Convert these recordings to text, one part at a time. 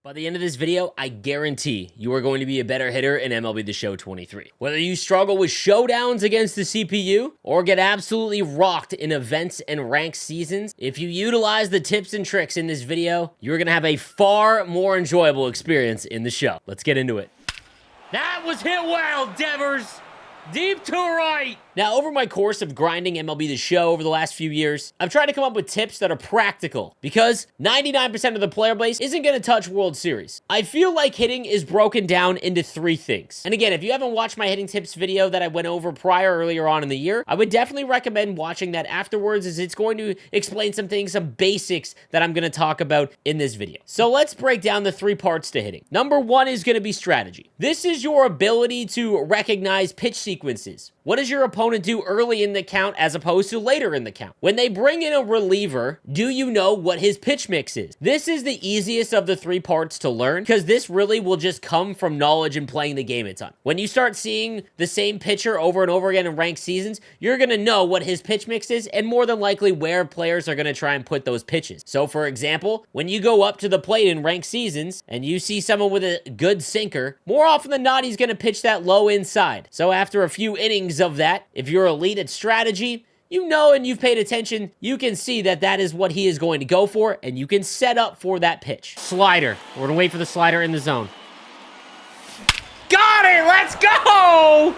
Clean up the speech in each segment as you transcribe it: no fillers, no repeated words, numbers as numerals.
By the end of this video, I guarantee you are going to be a better hitter in MLB The Show 23. Whether you struggle with showdowns against the CPU or get absolutely rocked in events and ranked seasons, if you utilize the tips and tricks in this video, you're going to have a far more enjoyable experience in the show. Let's get into it. That was hit well, Devers! Deep to right! Now, over my course of grinding MLB The Show over the last few years, I've tried to come up with tips that are practical because 99% of the player base isn't going to touch World Series. I feel like hitting is broken down into three things. And again, if you haven't watched my hitting tips video that I went over earlier on in the year, I would definitely recommend watching that afterwards, as it's going to explain some things, some basics that I'm going to talk about in this video. So let's break down the three parts to hitting. Number one is going to be strategy. This is your ability to recognize pitch sequences. What does your opponent do early in the count as opposed to later in the count? When they bring in a reliever, do you know what his pitch mix is? This is the easiest of the three parts to learn because this really will just come from knowledge and playing the game a ton. When you start seeing the same pitcher over and over again in ranked seasons, you're going to know what his pitch mix is and more than likely where players are going to try and put those pitches. So for example, when you go up to the plate in ranked seasons and you see someone with a good sinker, more often than not, he's going to pitch that low inside. So after a few innings of that, if you're elite at strategy, you know, and you've paid attention, you can see that that is what he is going to go for, and you can set up for that pitch. Slider. We're going to wait for the slider in the zone. Got it! Let's go!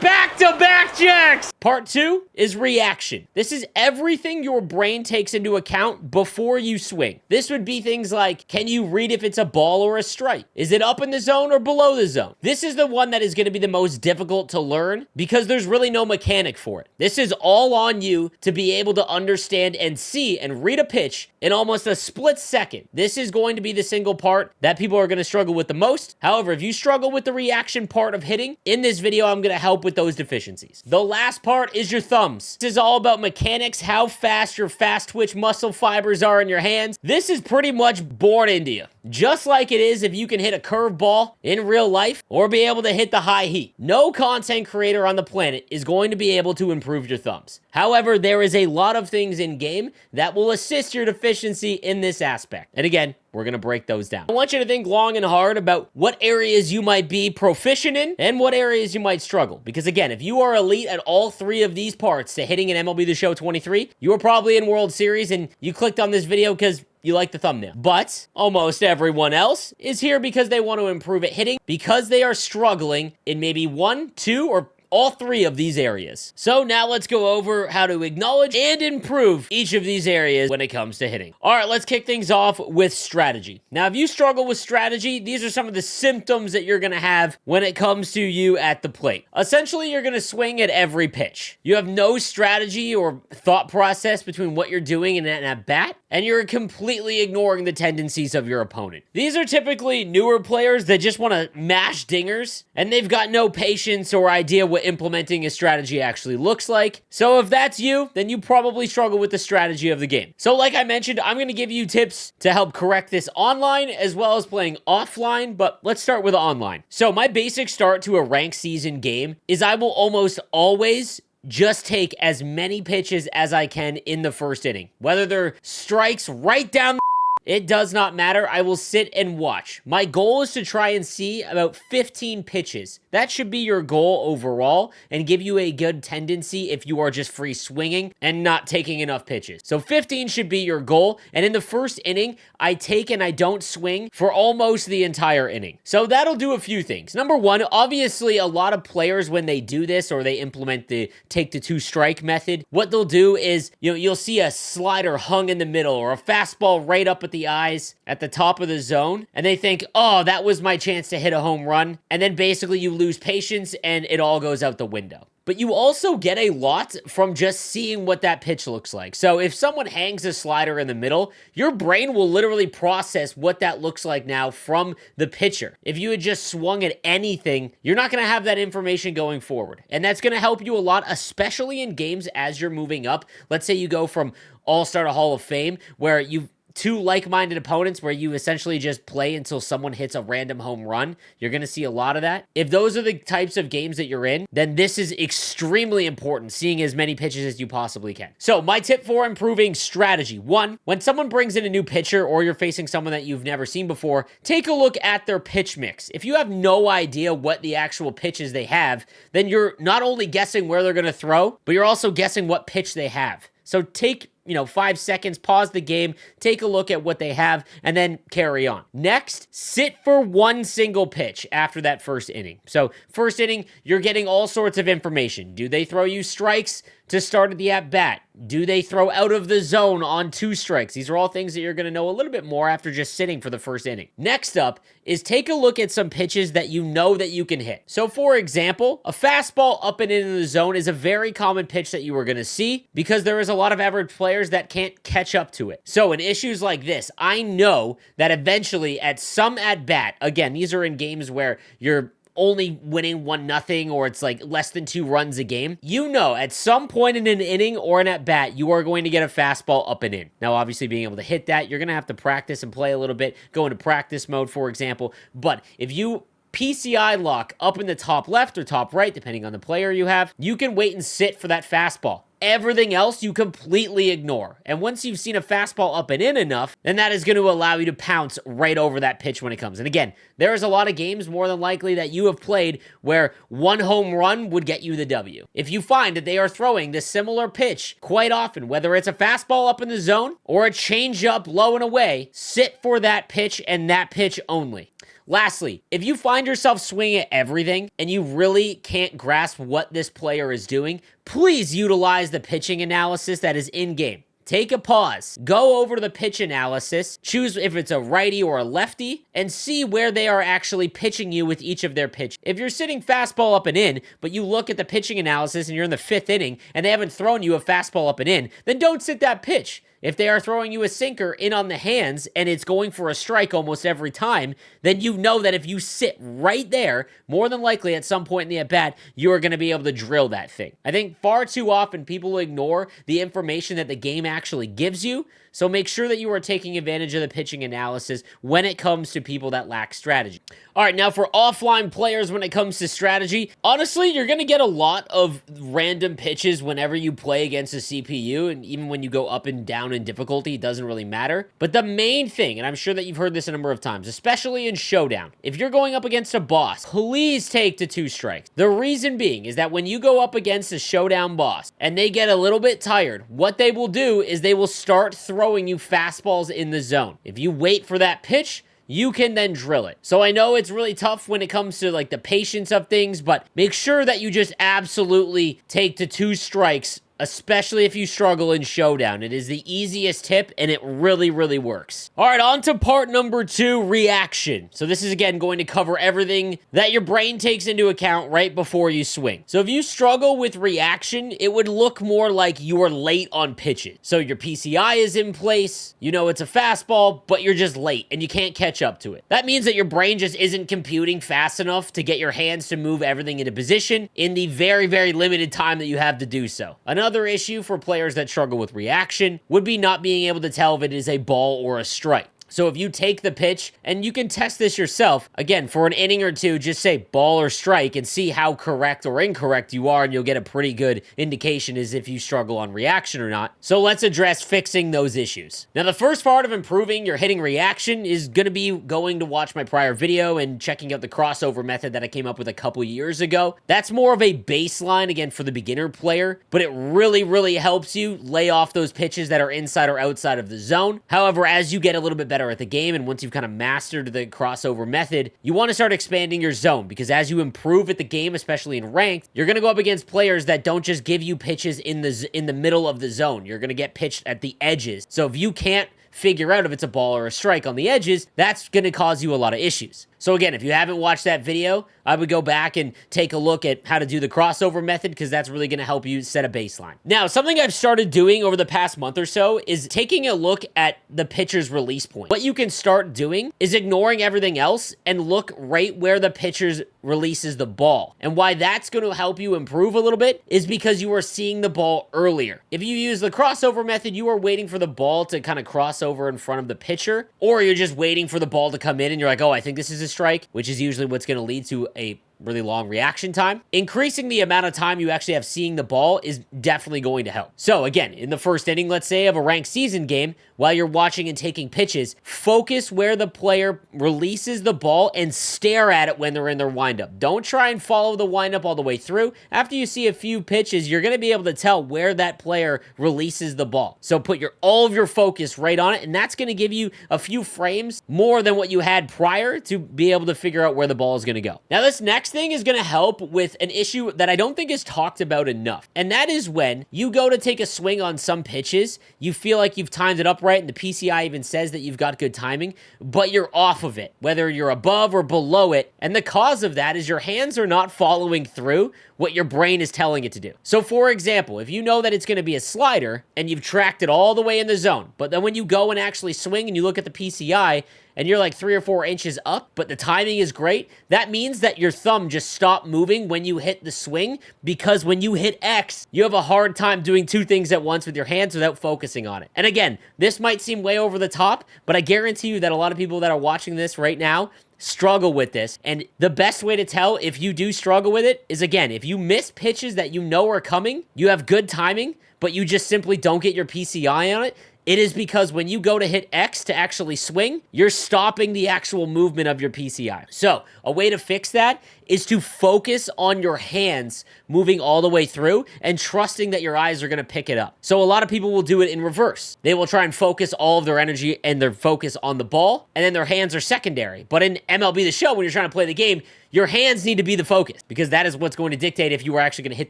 Back-to-back jacks! Part two is reaction. This is everything your brain takes into account before you swing. This would be things like, can you read if it's a ball or a strike? Is it up in the zone or below the zone? This is the one that is going to be the most difficult to learn because there's really no mechanic for it. This is all on you to be able to understand and see and read a pitch in almost a split second. This is going to be the single part that people are going to struggle with the most. However, if you struggle with the reaction part of hitting, in this video, I'm going to help with those deficiencies. The last part is your thumbs. This is all about mechanics, how fast your fast twitch muscle fibers are in your hands. This is pretty much born into you. Just like it is if you can hit a curveball in real life or be able to hit the high heat. No content creator on the planet is going to be able to improve your thumbs. However, there is a lot of things in game that will assist your deficiency in this aspect. And again, we're going to break those down. I want you to think long and hard about what areas you might be proficient in and what areas you might struggle. Because again, if you are elite at all three of these parts to hitting an MLB The Show 23, you are probably in World Series and you clicked on this video because you like the thumbnail. But almost everyone else is here because they want to improve at hitting, because they are struggling in maybe one, two, or all three of these areas. So now let's go over how to acknowledge and improve each of these areas when it comes to hitting. All right, let's kick things off with strategy. Now, if you struggle with strategy, these are some of the symptoms that you're going to have when it comes to you at the plate. Essentially, you're going to swing at every pitch. You have no strategy or thought process between what you're doing in at bat, and you're completely ignoring the tendencies of your opponent. These are typically newer players that just want to mash dingers, and they've got no patience or idea what implementing a strategy actually looks like. So if that's you, then you probably struggle with the strategy of the game. So like I mentioned, I'm going to give you tips to help correct this online as well as playing offline, but let's start with online. So my basic start to a ranked season game is I will almost always just take as many pitches as I can in the first inning. Whether they're strikes right down the it does not matter. I will sit and watch. My goal is to try and see about 15 pitches. That should be your goal overall and give you a good tendency if you are just free swinging and not taking enough pitches. So 15 should be your goal. And in the first inning, I take and I don't swing for almost the entire inning. So that'll do a few things. Number one, obviously a lot of players when they do this or they implement the take to two strike method, what they'll do is, you'll see a slider hung in the middle or a fastball right up at the eyes at the top of the zone, and they think, oh, that was my chance to hit a home run, and then basically you lose patience and it all goes out the window. But you also get a lot from just seeing what that pitch looks like. So if someone hangs a slider in the middle, your brain will literally process what that looks like now from the pitcher. If you had just swung at anything, you're not going to have that information going forward. And that's going to help you a lot, especially in games as you're moving up. Let's say you go from All-Star to Hall of Fame, where you've two like-minded opponents where you essentially just play until someone hits a random home run, you're going to see a lot of that. If those are the types of games that you're in, then this is extremely important, seeing as many pitches as you possibly can. So my tip for improving strategy: 1, when someone brings in a new pitcher or you're facing someone that you've never seen before, take a look at their pitch mix. If you have no idea what the actual pitches they have, then you're not only guessing where they're going to throw, but you're also guessing what pitch they have. So take 5 seconds, pause the game, take a look at what they have, and then carry on. Next, sit for one single pitch after that first inning. So first inning, you're getting all sorts of information. Do they throw you strikes to start at the at-bat? Do they throw out of the zone on 2 strikes? These are all things that you're going to know a little bit more after just sitting for the first inning. Next up is take a look at some pitches that you know that you can hit. So for example, a fastball up and into the zone is a very common pitch that you are going to see because there is a lot of average players that can't catch up to it. So in issues like this, I know that eventually at some at-bat, again, these are in games where you're only winning 1-0 or it's like less than 2 runs a game, at some point in an inning or an at-bat, you are going to get a fastball up and in. Now, obviously, being able to hit that, you're going to have to practice and play a little bit, go into practice mode, for example. But if you PCI lock up in the top left or top right, depending on the player you have, you can wait and sit for that fastball. Everything else you completely ignore. And once you've seen a fastball up and in enough, then that is going to allow you to pounce right over that pitch when it comes. And again, there is a lot of games more than likely that you have played where 1 home run would get you the W. If you find that they are throwing this similar pitch quite often, whether it's a fastball up in the zone or a changeup low and away, sit for that pitch and that pitch only. Lastly, if you find yourself swinging at everything and you really can't grasp what this player is doing, please utilize the pitching analysis that is in-game. Take a pause, go over to the pitch analysis, choose if it's a righty or a lefty, and see where they are actually pitching you with each of their pitches. If you're sitting fastball up and in, but you look at the pitching analysis and you're in the 5th inning and they haven't thrown you a fastball up and in, then don't sit that pitch. If they are throwing you a sinker in on the hands and it's going for a strike almost every time, then you know that if you sit right there, more than likely at some point in the at-bat, you are going to be able to drill that thing. I think far too often people ignore the information that the game actually gives you, so make sure that you are taking advantage of the pitching analysis when it comes to people that lack strategy. All right, now for offline players when it comes to strategy, honestly, you're going to get a lot of random pitches whenever you play against a CPU, and even when you go up and down in difficulty, it doesn't really matter. But the main thing, and I'm sure that you've heard this a number of times, especially in Showdown, if you're going up against a boss, please take to 2 strikes. The reason being is that when you go up against a Showdown boss and they get a little bit tired, what they will do is they will start throwing you fastballs in the zone. If you wait for that pitch, you can then drill it. So I know it's really tough when it comes to like the patience of things, but make sure that you just absolutely take to 2 strikes, especially if you struggle in Showdown. It is the easiest tip, and it really, really works. All right, on to part number 2, reaction. So this is, again, going to cover everything that your brain takes into account right before you swing. So if you struggle with reaction, it would look more like you are late on pitches. So your PCI is in place, you know it's a fastball, but you're just late, and you can't catch up to it. That means that your brain just isn't computing fast enough to get your hands to move everything into position in the very, very limited time that you have to do so. Another issue for players that struggle with reaction would be not being able to tell if it is a ball or a strike. So if you take the pitch, and you can test this yourself, again, for an inning or two, just say ball or strike and see how correct or incorrect you are, and you'll get a pretty good indication as if you struggle on reaction or not. So let's address fixing those issues. Now, the first part of improving your hitting reaction is going to be going to watch my prior video and checking out the crossover method that I came up with a couple years ago. That's more of a baseline, again, for the beginner player, but it really, really helps you lay off those pitches that are inside or outside of the zone. However, as you get a little bit better at the game, and once you've kind of mastered the crossover method, you want to start expanding your zone, because as you improve at the game, especially in ranked, you're going to go up against players that don't just give you pitches in the middle of the zone. You're going to get pitched at the edges. So if you can't figure out if it's a ball or a strike on the edges, that's going to cause you a lot of issues. So again, if you haven't watched that video, I would go back and take a look at how to do the crossover method, because that's really going to help you set a baseline. Now, something I've started doing over the past month or so is taking a look at the pitcher's release point. What you can start doing is ignoring everything else and look right where the pitcher releases the ball. And why that's going to help you improve a little bit is because you are seeing the ball earlier. If you use the crossover method, you are waiting for the ball to kind of cross over in front of the pitcher, or you're just waiting for the ball to come in and you're like, oh, I think this is a strike, which is usually what's going to lead to a really long reaction time. Increasing the amount of time you actually have seeing the ball is definitely going to help. So again, in the first inning, let's say, of a ranked season game, while you're watching and taking pitches, focus where the player releases the ball and stare at it when they're in their windup. Don't try and follow the windup all the way through. After you see a few pitches, you're going to be able to tell where that player releases the ball. So put all of your focus right on it, and that's going to give you a few frames more than what you had prior to be able to figure out where the ball is going to go. Now, this next thing is going to help with an issue that I don't think is talked about enough, and that is when you go to take a swing on some pitches, you feel like you've timed it up right, and the PCI even says that you've got good timing, but you're off of it, whether you're above or below it, and the cause of that is your hands are not following through what your brain is telling it to do. So for example, if you know that it's going to be a slider and you've tracked it all the way in the zone, but then when you go and actually swing and you look at the PCI and you're like 3 or 4 inches up, but the timing is great, that means that your thumb just stopped moving when you hit the swing, because when you hit X, you have a hard time doing two things at once with your hands without focusing on it. And again, this might seem way over the top, but I guarantee you that a lot of people that are watching this right now struggle with this. And the best way to tell if you do struggle with it is, again, if you miss pitches that you know are coming, you have good timing, but you just simply don't get your PCI on it, it is because when you go to hit X to actually swing, you're stopping the actual movement of your PCI. So a way to fix that is to focus on your hands moving all the way through and trusting that your eyes are going to pick it up. So a lot of people will do it in reverse. They will try and focus all of their energy and their focus on the ball, and then their hands are secondary. But in MLB The Show, when you're trying to play the game, your hands need to be the focus, because that is what's going to dictate if you are actually going to hit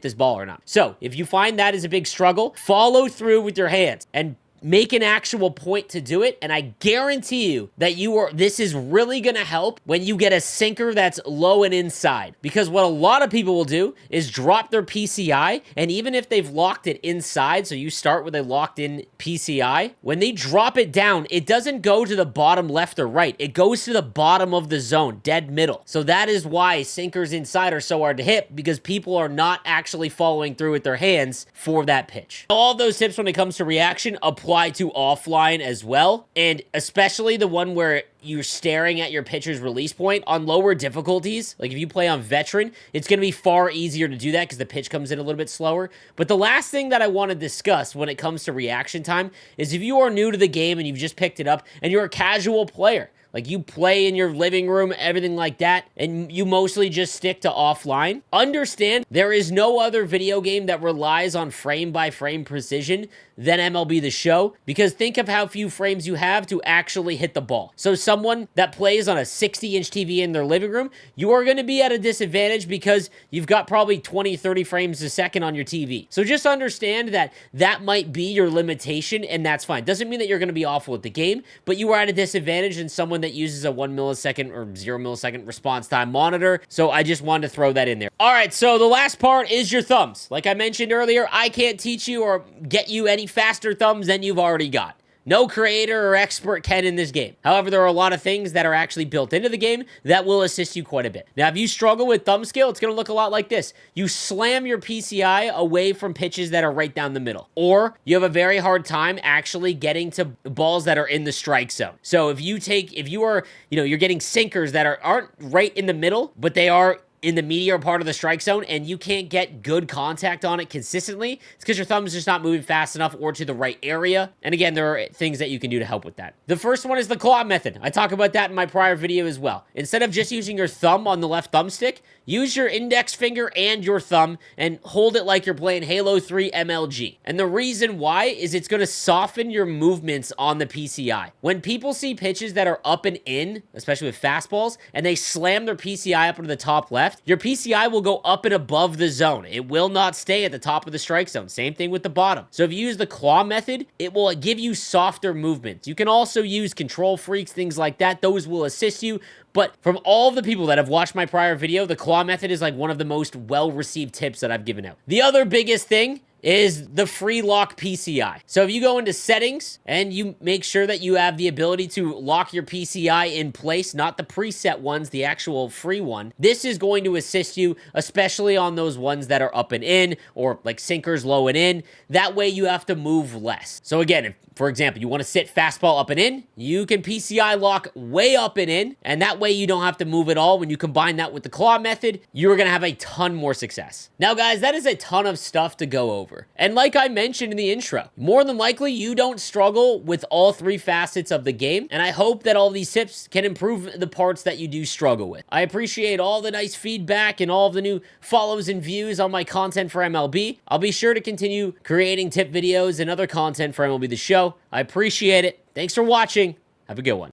this ball or not. So if you find that is a big struggle, follow through with your hands and make an actual point to do it, and I guarantee you that this is really going to help when you get a sinker that's low and inside. Because what a lot of people will do is drop their PCI, and even if they've locked it inside, so you start with a locked in PCI, when they drop it down, it doesn't go to the bottom left or right. It goes to the bottom of the zone, dead middle. So that is why sinkers inside are so hard to hit, because people are not actually following through with their hands for that pitch. All of those tips when it comes to reaction apply to offline as well, and especially the one where you're staring at your pitcher's release point on lower difficulties. Like if you play on veteran, it's going to be far easier to do that because the pitch comes in a little bit slower. But the last thing that I want to discuss when it comes to reaction time is if you are new to the game and you've just picked it up and you're a casual player, like you play in your living room, everything like that, and you mostly just stick to offline, understand there is no other video game that relies on frame-by-frame precision than MLB The Show, because think of how few frames you have to actually hit the ball. So someone that plays on a 60-inch TV in their living room, you are going to be at a disadvantage because you've got probably 20, 30 frames a second on your TV. So just understand that that might be your limitation, and that's fine. Doesn't mean that you're going to be awful at the game, but you are at a disadvantage than someone that uses a 1 millisecond or 0 millisecond response time monitor. So I just wanted to throw that in there. All right, so the last part is your thumbs. Like I mentioned earlier, I can't teach you or get you any faster thumbs than you've already got. No creator or expert can in this game. However, there are a lot of things that are actually built into the game that will assist you quite a bit. Now, if you struggle with thumb scale, it's going to look a lot like this. You slam your PCI away from pitches that are right down the middle, or you have a very hard time actually getting to balls that are in the strike zone. So if you are, you're getting sinkers that aren't right in the middle, but they are in the meatier part of the strike zone, and you can't get good contact on it consistently, it's because your thumb is just not moving fast enough or to the right area. And again, there are things that you can do to help with that. The first one is the claw method. I talk about that in my prior video as well. Instead of just using your thumb on the left thumbstick, use your index finger and your thumb and hold it like you're playing Halo 3 MLG. And the reason why is it's going to soften your movements on the PCI. When people see pitches that are up and in, especially with fastballs, and they slam their PCI up into the top left, left, your PCI will go up and above the zone. It will not stay at the top of the strike zone. Same thing with the bottom. So if you use the claw method, it will give you softer movements. You can also use control freaks, things like that. Those will assist you. But from all of the people that have watched my prior video, the claw method is like one of the most well-received tips that I've given out. The other biggest thing is the free lock PCI. So if you go into settings and you make sure that you have the ability to lock your PCI in place, not the preset ones, the actual free one, this is going to assist you, especially on those ones that are up and in, or like sinkers low and in. That way you have to move less. So again, if, for example, you want to sit fastball up and in, you can PCI lock way up and in, and that way you don't have to move at all. When you combine that with the claw method, you're going to have a ton more success. Now guys, that is a ton of stuff to go over. And like I mentioned in the intro, more than likely you don't struggle with all three facets of the game, and I hope that all these tips can improve the parts that you do struggle with. I appreciate all the nice feedback and all of the new follows and views on my content for MLB. I'll be sure to continue creating tip videos and other content for MLB The Show. I appreciate it. Thanks for watching. Have a good one.